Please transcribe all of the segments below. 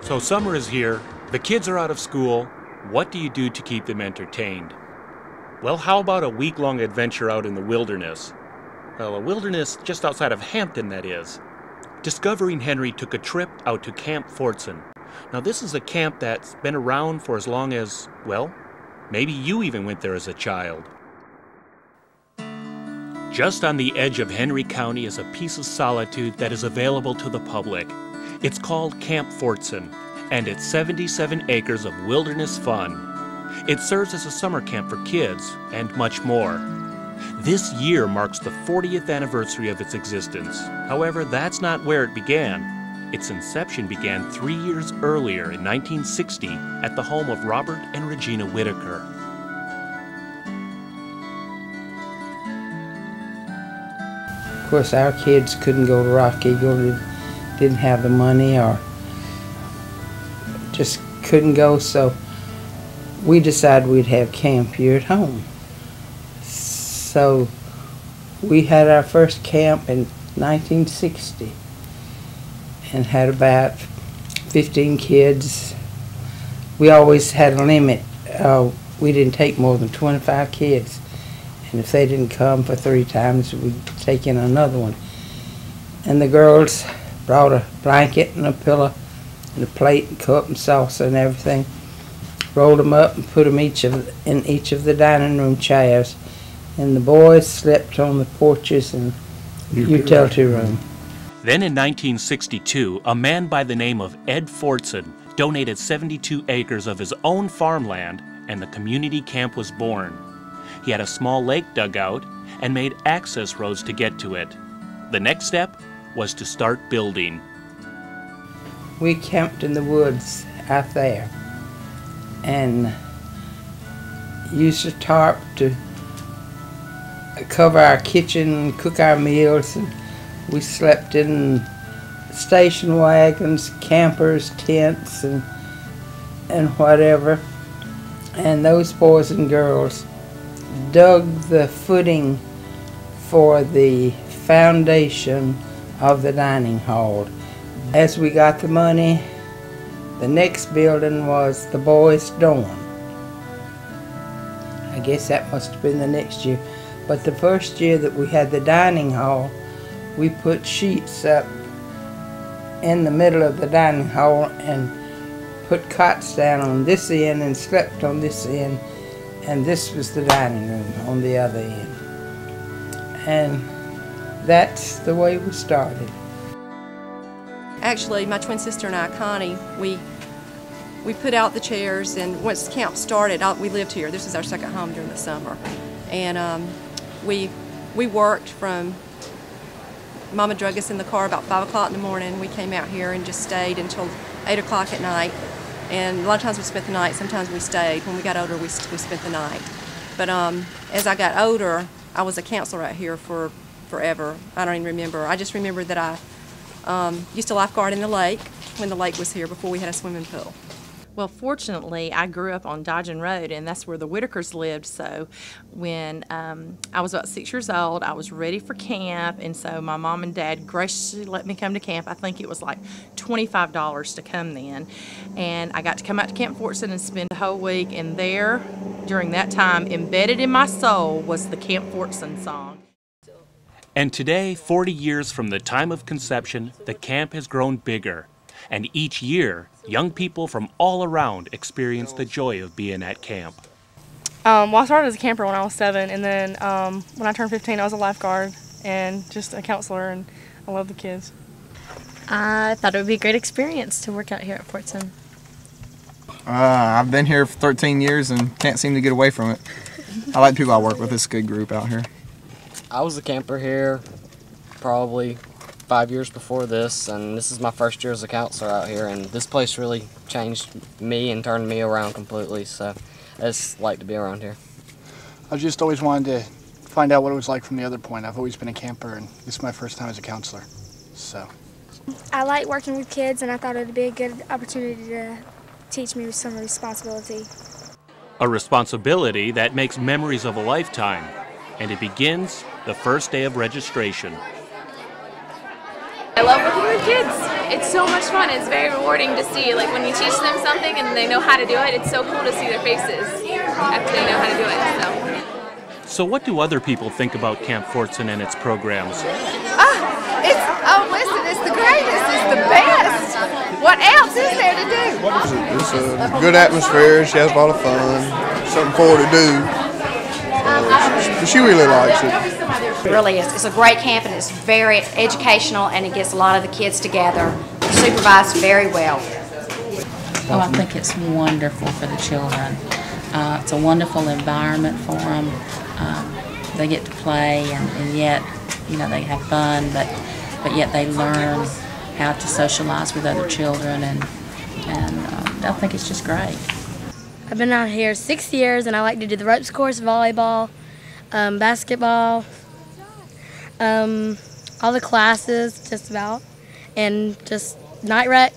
So summer is here, the kids are out of school. What do you do to keep them entertained? Well, how about a week-long adventure out in the wilderness? Well, a wilderness just outside of Hampton, that is. Discovering Henry took a trip out to Camp Fortson. Now, this is a camp that's been around for as long as, well, maybe you even went there as a child. Just on the edge of Henry County is a piece of solitude that is available to the public. It's called Camp Fortson, and it's 77 acres of wilderness fun. It serves as a summer camp for kids and much more. This year marks the 40th anniversary of its existence. However, that's not where it began. Its inception began 3 years earlier in 1960 at the home of Robert and Regina Whitaker. Of course, our kids couldn't go to Rock Eagle, didn't have the money or just couldn't go, so we decided we'd have camp here at home. So we had our first camp in 1960 and had about 15 kids. We always had a limit. We didn't take more than 25 kids. And if they didn't come for 3 times, we'd take in another one. And the girls brought a blanket and a pillow and a plate and cup and saucer and everything. Rolled them up and put them in each of the dining room chairs. And the boys slept on the porches and utility room. Then in 1962, a man by the name of Ed Fortson donated 72 acres of his own farmland, and the community camp was born. He had a small lake dug out and made access roads to get to it. The next step was to start building. We camped in the woods out there and used a tarp to cover our kitchen, cook our meals, and we slept in station wagons, campers, tents, and whatever. And those boys and girls dug the footing for the foundation of the dining hall. As we got the money, the next building was the boys' dorm. I guess that must have been the next year. But the first year that we had the dining hall, we put sheets up in the middle of the dining hall and put cots down on this end and slept on this end, and this was the dining room on the other end. And that's the way we started. Actually, my twin sister and I, Connie, we put out the chairs, and once camp started, we lived here. This is our second home during the summer. And we worked from, Mama drug us in the car about 5 o'clock in the morning. We came out here and just stayed until 8 o'clock at night. And a lot of times we spent the night, sometimes we stayed. When we got older, we spent the night. But as I got older, I was a counselor out here for forever. I don't even remember. I just remember that I used to lifeguard in the lake when the lake was here before we had a swimming pool. Well, fortunately, I grew up on Dodgen Road, and that's where the Whitakers lived. So when I was about 6 years old, I was ready for camp, and so my mom and dad graciously let me come to camp. I think it was like $25 to come then. And I got to come out to Camp Fortson and spend a whole week, and there, during that time, embedded in my soul was the Camp Fortson song. And today, 40 years from the time of conception, the camp has grown bigger. And each year, young people from all around experience the joy of being at camp. Well, I started as a camper when I was 7, and then when I turned 15, I was a lifeguard and just a counselor, and I love the kids. I thought it would be a great experience to work out here at Fortson. I've been here for 13 years and can't seem to get away from it. I like the people I work with. It's a good group out here. I was a camper here probably 5 years before this, and this is my first year as a counselor out here, and this place really changed me and turned me around completely, so I just like to be around here. I just always wanted to find out what it was like from the other point. I've always been a camper, and this is my first time as a counselor, so. I like working with kids, and I thought it would be a good opportunity to teach me some responsibility. A responsibility that makes memories of a lifetime, and it begins the first day of registration. I love working with kids. It's so much fun. It's very rewarding to see. Like when you teach them something and they know how to do it, it's so cool to see their faces after they know how to do it. So what do other people think about Camp Fortson and its programs? Listen, it's the greatest. It's the best. What else is there to do? It's a good atmosphere. She has a lot of fun. Something for her to do. She really likes it. It really is. It's a great camp and it's very educational and it gets a lot of the kids together. Supervised very well. Oh, I think it's wonderful for the children. It's a wonderful environment for them. They get to play and yet, they have fun, but yet they learn how to socialize with other children and I think it's just great. I've been out here 6 years and I like to do the ropes course, volleyball, basketball, all the classes just about, and just night rec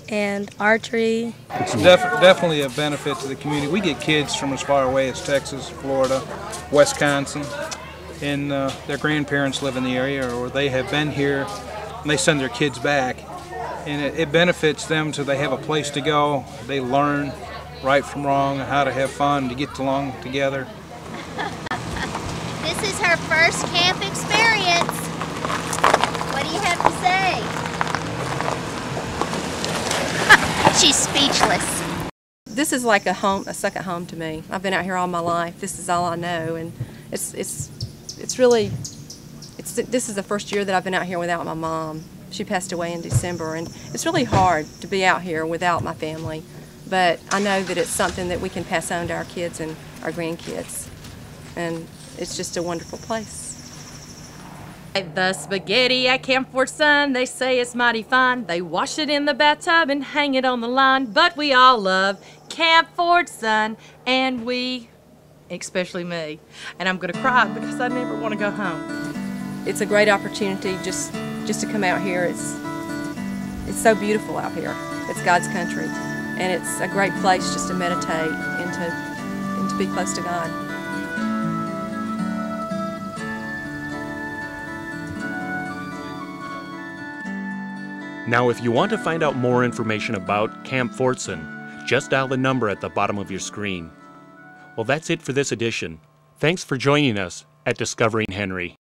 and archery. It's definitely a benefit to the community. We get kids from as far away as Texas, Florida, Wisconsin, and their grandparents live in the area or they have been here and they send their kids back. And it benefits them so they have a place to go. They learn right from wrong, how to have fun, to get along together. This is her first camp experience. What do you have to say? She's speechless. This is like a second home to me. I've been out here all my life. This is all I know, and this is the first year that I've been out here without my mom. She passed away in December, and it's really hard to be out here without my family. But I know that it's something that we can pass on to our kids and our grandkids, and it's just a wonderful place. The spaghetti at Camp Fortson, they say it's mighty fine. They wash it in the bathtub and hang it on the line. But we all love Camp Fortson, and especially me. And I'm gonna cry because I never want to go home. It's a great opportunity just to come out here. It's so beautiful out here. It's God's country, and it's a great place just to meditate and to be close to God. Now, if you want to find out more information about Camp Fortson, just dial the number at the bottom of your screen. Well, that's it for this edition. Thanks for joining us at Discovering Henry.